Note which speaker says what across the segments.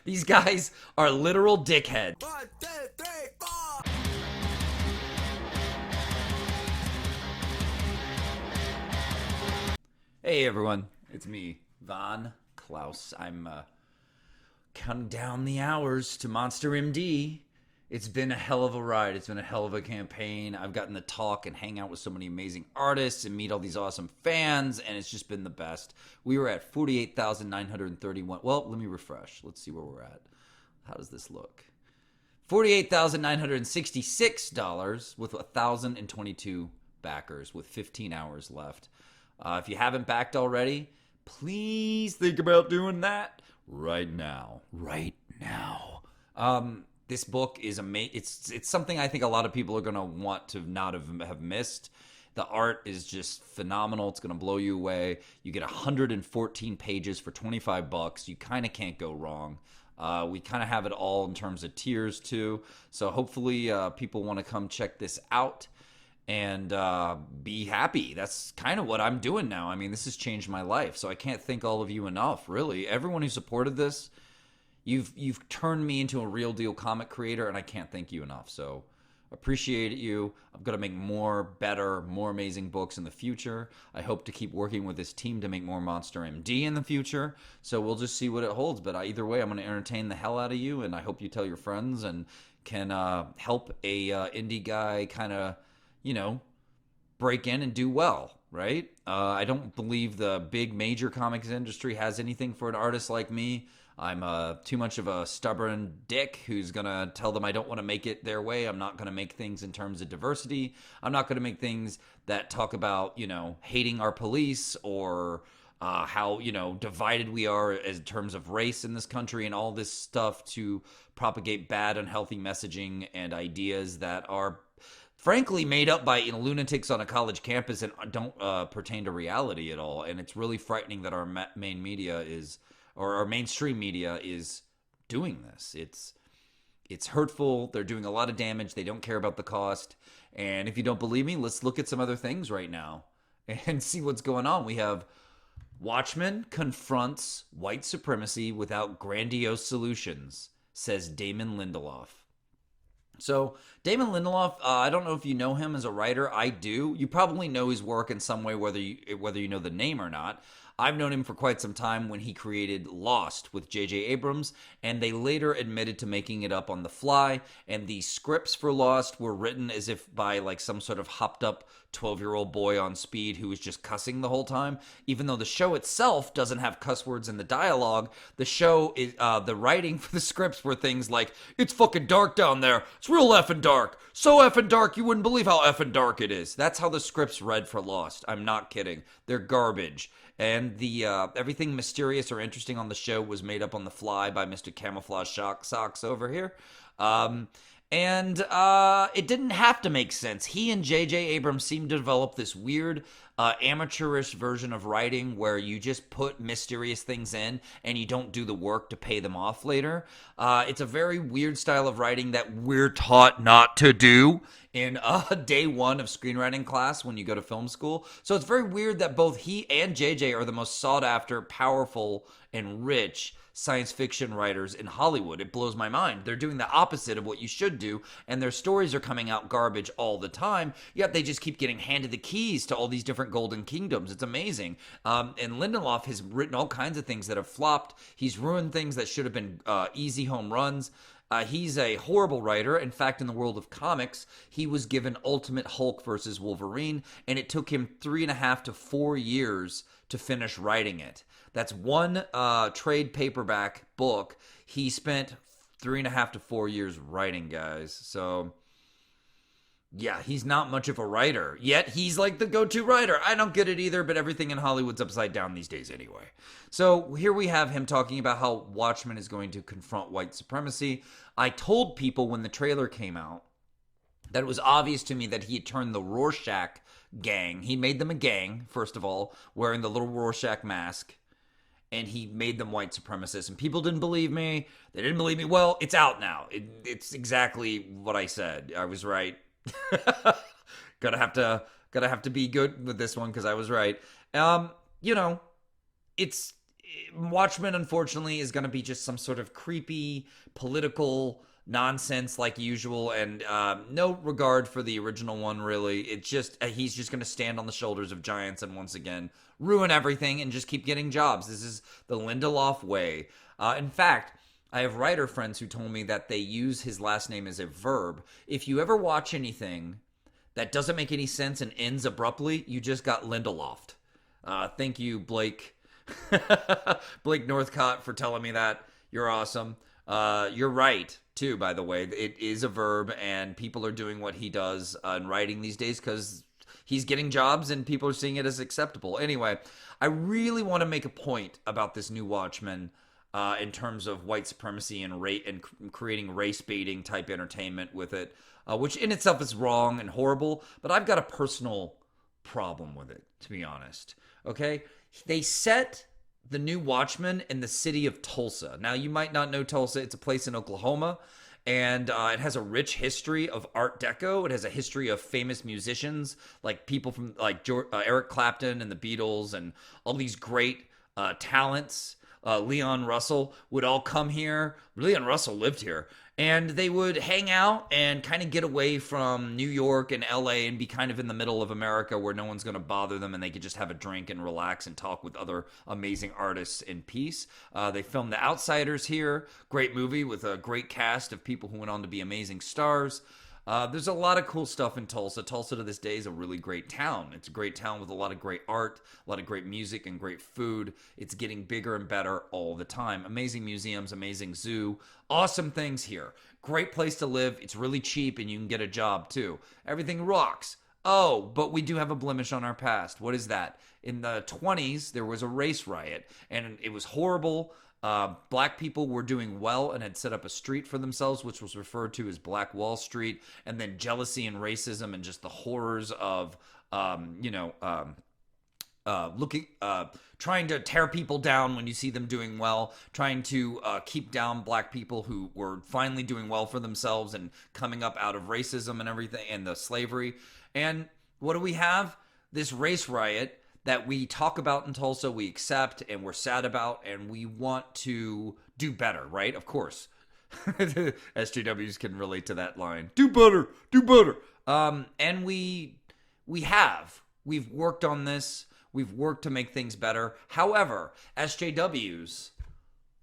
Speaker 1: These guys are literal dickheads.
Speaker 2: 1, 2, 3, 4.
Speaker 1: Hey everyone, it's me, Von Klaus. I'm counting down the hours to Monster MD. It's been a hell of a ride. It's been a hell of a campaign. I've gotten to talk and hang out with so many amazing artists and meet all these awesome fans, and it's just been the best. We were at 48,931. Well, let me refresh. Let's see where we're at. How does this look? $48,966 with 1,022 backers with 15 hours left. If you haven't backed already, please think about doing that right now. Right now. This book is amazing. It's something I think a lot of people are going to want to not have missed. The art is just phenomenal. It's going to blow you away. You get 114 pages for $25. You kind of can't go wrong. We kind of have it all in terms of tiers too. So hopefully people want to come check this out and be happy. That's kind of what I'm doing now. I mean, this has changed my life. So I can't thank all of you enough, really. Everyone who supported this, you've turned me into a real deal comic creator, and I can't thank you enough. So appreciate you. I'm going to make more, better, more amazing books in the future. I hope to keep working with this team to make more Monster MD in the future. So we'll just see what it holds. But either way, I'm going to entertain the hell out of you, and I hope you tell your friends and can help a indie guy kind of, break in and do well, right? I don't believe the big major comics industry has anything for an artist like me. I'm too much of a stubborn dick who's going to tell them I don't want to make it their way. I'm not going to make things in terms of diversity. I'm not going to make things that talk about, hating our police or how, divided we are in terms of race in this country and all this stuff to propagate bad, unhealthy messaging and ideas that are frankly made up by lunatics on a college campus and don't pertain to reality at all. And it's really frightening that our main media is, or our mainstream media is doing this. It's hurtful. They're doing a lot of damage. They don't care about the cost. And if you don't believe me, let's look at some other things right now and see what's going on. We have Watchmen confronts white supremacy without grandiose solutions, says Damon Lindelof. So Damon Lindelof, I don't know if you know him as a writer. I do. You probably know his work in some way, whether you know the name or not. I've known him for quite some time when he created Lost with J.J. Abrams, and they later admitted to making it up on the fly, and the scripts for Lost were written as if by like some sort of hopped up 12-year-old boy on speed who was just cussing the whole time. Even though the show itself doesn't have cuss words in the dialogue, the show is the writing for the scripts were things like, it's fucking dark down there, it's real effing dark, so effing dark you wouldn't believe how effing dark it is. That's how the scripts read for Lost. I'm not kidding. They're garbage. And the everything mysterious or interesting on the show was made up on the fly by Mr. Camouflage Socks over here. And it didn't have to make sense. He and J.J. Abrams seemed to develop this weird amateurish version of writing where you just put mysterious things in and you don't do the work to pay them off later. It's a very weird style of writing that we're taught not to do in day one of screenwriting class when you go to film school. So it's very weird that both he and JJ are the most sought after, powerful, and rich science fiction writers in Hollywood. It blows my mind. They're doing the opposite of what you should do, and their stories are coming out garbage all the time, yet they just keep getting handed the keys to all these different golden kingdoms. It's amazing. And Lindelof has written all kinds of things that have flopped. He's ruined things that should have been easy home runs. He's a horrible writer. In fact, in the world of comics, he was given Ultimate Hulk versus Wolverine, and it took him 3.5 to 4 years to finish writing it. That's one trade paperback book. He spent 3.5 to 4 years writing, guys. So, yeah, he's not much of a writer. Yet, he's like the go-to writer. I don't get it either, but everything in Hollywood's upside down these days anyway. So, here we have him talking about how Watchmen is going to confront white supremacy. I told people when the trailer came out that it was obvious to me that he had turned the Rorschach gang. He made them a gang, first of all, wearing the little Rorschach mask. And he made them white supremacists. And people didn't believe me. They didn't believe me. Well, it's out now. It's exactly what I said. I was right. Gotta have to be good with this one because I was right. It's Watchmen, unfortunately, is going to be just some sort of creepy political nonsense like usual, and no regard for the original one, really. It's just, he's just going to stand on the shoulders of giants and once again ruin everything and just keep getting jobs. This is the Lindelof way. In fact, I have writer friends who told me that they use his last name as a verb. If you ever watch anything that doesn't make any sense and ends abruptly, you just got Lindelofed. Thank you, Blake. Blake Northcott, for telling me that. You're awesome. You're right, too, by the way. It is a verb, and people are doing what he does in writing these days because he's getting jobs and people are seeing it as acceptable. Anyway, I really want to make a point about this new Watchmen in terms of white supremacy and creating race baiting type entertainment with it, which in itself is wrong and horrible, but I've got a personal problem with it, to be honest. Okay? They set the new Watchmen in the city of Tulsa. Now, you might not know Tulsa. It's a place in Oklahoma, and it has a rich history of Art Deco. It has a history of famous musicians, like people from like Eric Clapton and the Beatles and all these great talents. Leon Russell would all come here. Leon Russell lived here. And they would hang out and kind of get away from New York and LA and be kind of in the middle of America where no one's going to bother them and they could just have a drink and relax and talk with other amazing artists in peace. They filmed The Outsiders here. Great movie with a great cast of people who went on to be amazing stars. There's a lot of cool stuff in Tulsa. Tulsa to this day is a really great town. It's a great town with a lot of great art, a lot of great music, and great food. It's getting bigger and better all the time. Amazing museums, amazing zoo, awesome things here. Great place to live. It's really cheap, and you can get a job too. Everything rocks. Oh, but we do have a blemish on our past. What is that? In the 20s, there was a race riot, and it was horrible. Black people were doing well and had set up a street for themselves, which was referred to as Black Wall Street. And then jealousy and racism and just the horrors of, trying to tear people down when you see them doing well, trying to keep down black people who were finally doing well for themselves and coming up out of racism and everything and the slavery. And what do we have? This race riot that we talk about in Tulsa, we accept, and we're sad about, and we want to do better, right? Of course. SJWs can relate to that line. Do better, do better. And we have. We've worked on this. We've worked to make things better. However, SJWs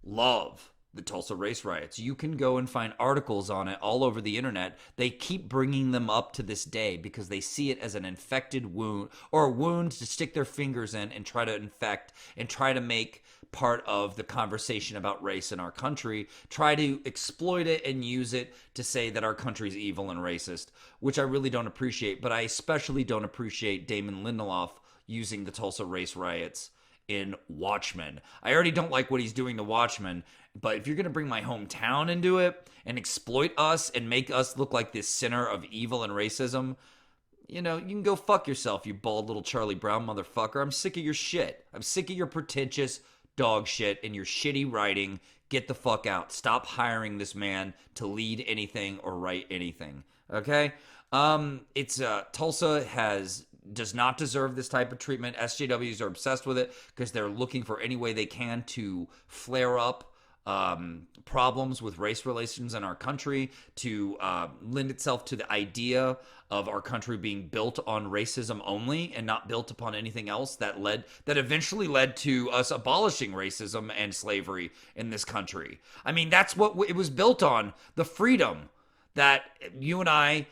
Speaker 1: love the Tulsa race riots. You can go and find articles on it all over the internet. They keep bringing them up to this day because they see it as an infected wound or a wound to stick their fingers in and try to infect and try to make part of the conversation about race in our country, try to exploit it and use it to say that our country's evil and racist, which I really don't appreciate. But I especially don't appreciate Damon Lindelof using the Tulsa race riots in Watchmen. I already don't like what he's doing to Watchmen, but if you're going to bring my hometown into it and exploit us and make us look like this center of evil and racism, you know, you can go fuck yourself, you bald little Charlie Brown motherfucker. I'm sick of your shit. I'm sick of your pretentious dog shit and your shitty writing. Get the fuck out. Stop hiring this man to lead anything or write anything. Okay? Tulsa does not deserve this type of treatment. SJWs are obsessed with it because they're looking for any way they can to flare up problems with race relations in our country, to lend itself to the idea of our country being built on racism only and not built upon anything else that eventually led to us abolishing racism and slavery in this country. I mean, that's what it was built on, the freedom that you and I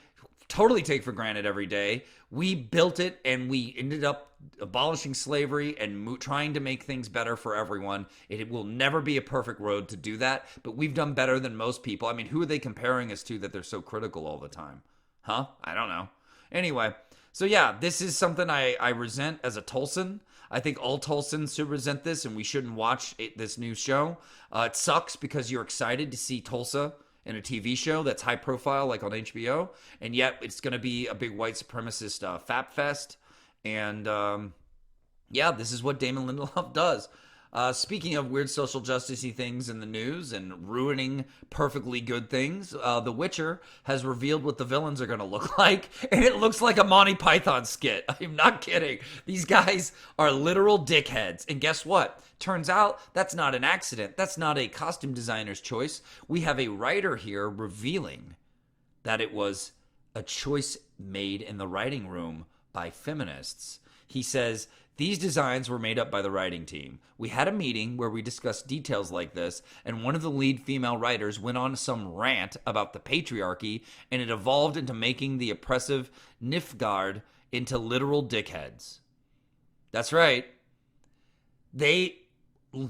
Speaker 1: totally take for granted every day. We built it and we ended up abolishing slavery and trying to make things better for everyone. It will never be a perfect road to do that, but we've done better than most people. I mean, who are they comparing us to that they're so critical all the time? Huh? I don't know. Anyway, so yeah, this is something I resent as a Tulsan. I think all Tulsans should resent this and we shouldn't watch this new show. It sucks because you're excited to see Tulsa in a TV show that's high profile like on HBO, and yet it's going to be a big white supremacist fap fest. And yeah, this is what Damon Lindelof does. Speaking of weird social justice-y things in the news and ruining perfectly good things, The Witcher has revealed what the villains are going to look like, and it looks like a Monty Python skit. I'm not kidding. These guys are literal dickheads. And guess what? Turns out that's not an accident. That's not a costume designer's choice. We have a writer here revealing that it was a choice made in the writing room by feminists. He says, these designs were made up by the writing team. We had a meeting where we discussed details like this, and one of the lead female writers went on some rant about the patriarchy, and it evolved into making the oppressive Nilfgaard into literal dickheads. That's right. They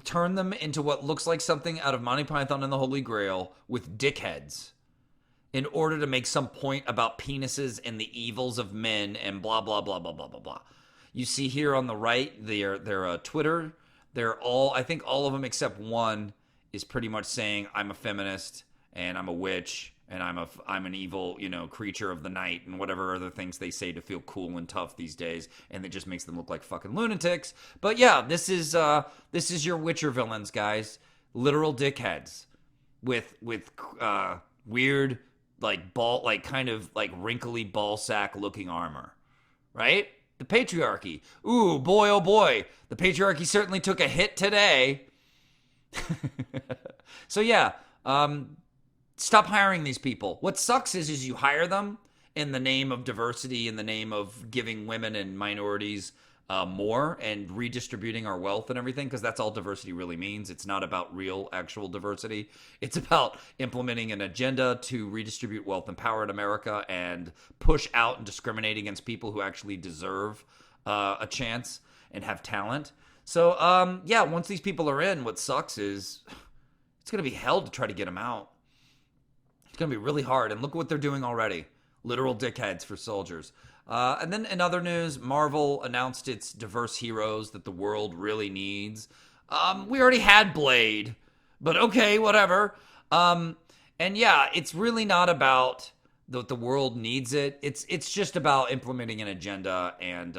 Speaker 1: turn them into what looks like something out of Monty Python and the Holy Grail with dickheads in order to make some point about penises and the evils of men and blah, blah, blah, blah, blah, blah, blah. You see here on the right, their Twitter. They're all, I think all of them except one is pretty much saying, I'm a feminist and I'm a witch and I'm an evil, creature of the night and whatever other things they say to feel cool and tough these days. And it just makes them look like fucking lunatics. But yeah, this is your Witcher villains, guys. Literal dickheads with weird, kind of wrinkly ball sack looking armor, right? The patriarchy. Ooh, boy, oh boy. The patriarchy certainly took a hit today. So yeah, stop hiring these people. What sucks is you hire them in the name of diversity, in the name of giving women and minorities more and redistributing our wealth and everything, because that's all diversity really means. It's not about real, actual diversity. It's about implementing an agenda to redistribute wealth and power in America and push out and discriminate against people who actually deserve a chance and have talent. So, yeah, once these people are in, what sucks is it's going to be hell to try to get them out. It's going to be really hard. And look what they're doing already. Literal dickheads for soldiers. And then in other news, Marvel announced its diverse heroes that the world really needs. We already had Blade, but okay, whatever. And yeah, it's really not about that the world needs it. It's just about implementing an agenda and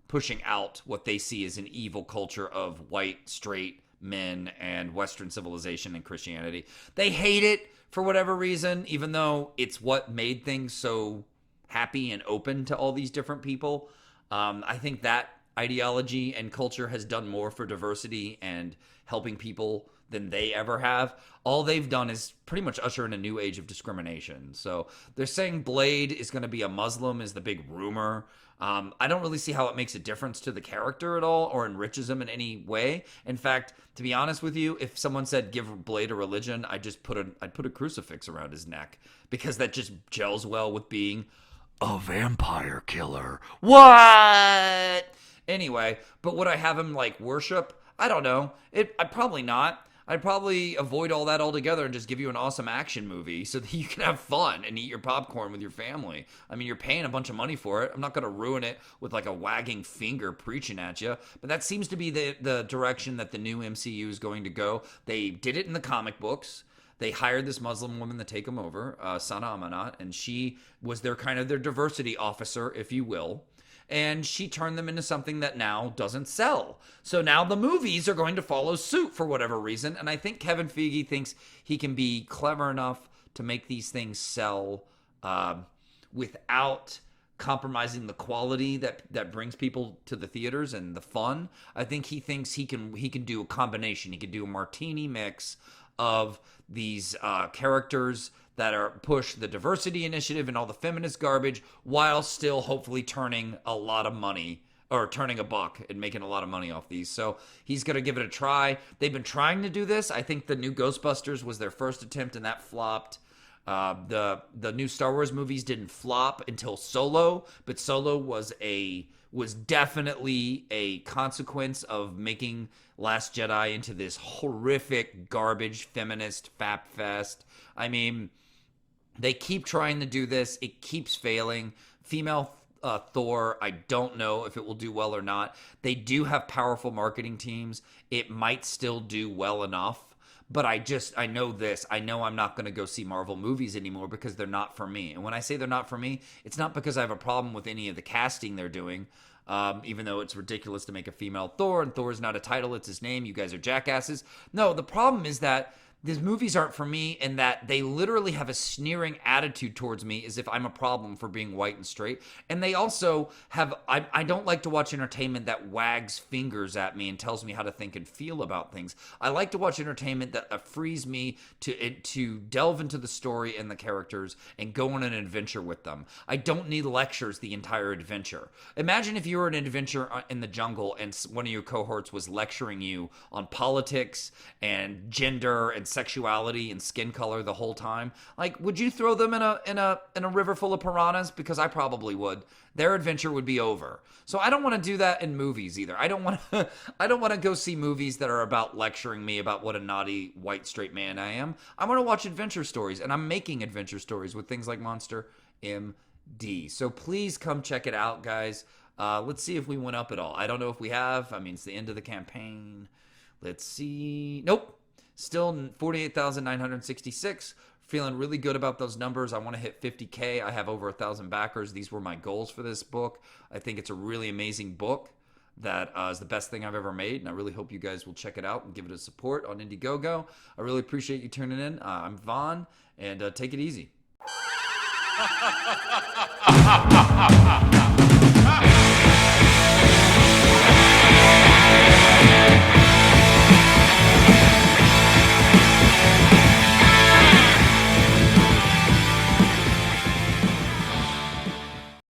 Speaker 1: pushing out what they see as an evil culture of white, straight men and Western civilization and Christianity. They hate it for whatever reason, even though it's what made things so happy and open to all these different people. I think that ideology and culture has done more for diversity and helping people than they ever have. All they've done is pretty much usher in a new age of discrimination. So they're saying Blade is going to be a Muslim is the big rumor. I don't really see how it makes a difference to the character at all or enriches him in any way. In fact, to be honest with you, if someone said give Blade a religion, I'd put a crucifix around his neck because that just gels well with being a vampire killer. What? Anyway, but would I have him worship? I don't know. I'd probably not. I'd probably avoid all that altogether and just give you an awesome action movie so that you can have fun and eat your popcorn with your family. I mean, you're paying a bunch of money for it. I'm not going to ruin it with a wagging finger preaching at you. But that seems to be the direction that the new MCU is going to go. They did it in the comic books. They hired this Muslim woman to take them over, Sana Amanat, and she was their diversity officer, if you will. And she turned them into something that now doesn't sell. So now the movies are going to follow suit for whatever reason. And I think Kevin Feige thinks he can be clever enough to make these things sell without compromising the quality that brings people to the theaters and the fun. I think he thinks he can do a combination. He can do a martini mix of these characters that are push the diversity initiative and all the feminist garbage while still hopefully turning a lot of money or turning a buck and making a lot of money off these. So he's going to give it a try. They've been trying to do this. I think the new Ghostbusters was their first attempt and that flopped. The new Star Wars movies didn't flop until Solo, but Solo was definitely a consequence of making Last Jedi into this horrific garbage feminist fap fest. I mean, they keep trying to do this. It keeps failing. Female Thor, I don't know if it will do well or not. They do have powerful marketing teams. It might still do well enough. But I know this. I know I'm not going to go see Marvel movies anymore because they're not for me. And when I say they're not for me, it's not because I have a problem with any of the casting they're doing. Even though it's ridiculous to make a female Thor, and Thor is not a title, it's his name. You guys are jackasses. No, the problem is that these movies aren't for me in that they literally have a sneering attitude towards me as if I'm a problem for being white and straight. And they also have, I don't like to watch entertainment that wags fingers at me and tells me how to think and feel about things. I like to watch entertainment that frees me to delve into the story and the characters and go on an adventure with them. I don't need lectures the entire adventure. Imagine if you were an adventure in the jungle and one of your cohorts was lecturing you on politics and gender and sexuality and skin color the whole time. Like, would you throw them in a river full of piranhas? Because I probably would. Their adventure would be over. So I don't want to do that in movies either. I don't want to go see movies that are about lecturing me about what a naughty white straight man I am. I want to watch adventure stories, and I'm making adventure stories with things like Monster MD. So please come check it out, guys. Let's see if we went up at all. I don't know if we have. I mean, it's the end of the campaign. Let's see. Nope. Still 48,966. Feeling really good about those numbers. I want to hit 50K. I have over 1,000 backers. These were my goals for this book. I think it's a really amazing book that is the best thing I've ever made, and I really hope you guys will check it out and give it a support on Indiegogo. I really appreciate you tuning in. I'm Vaughn, and take it easy.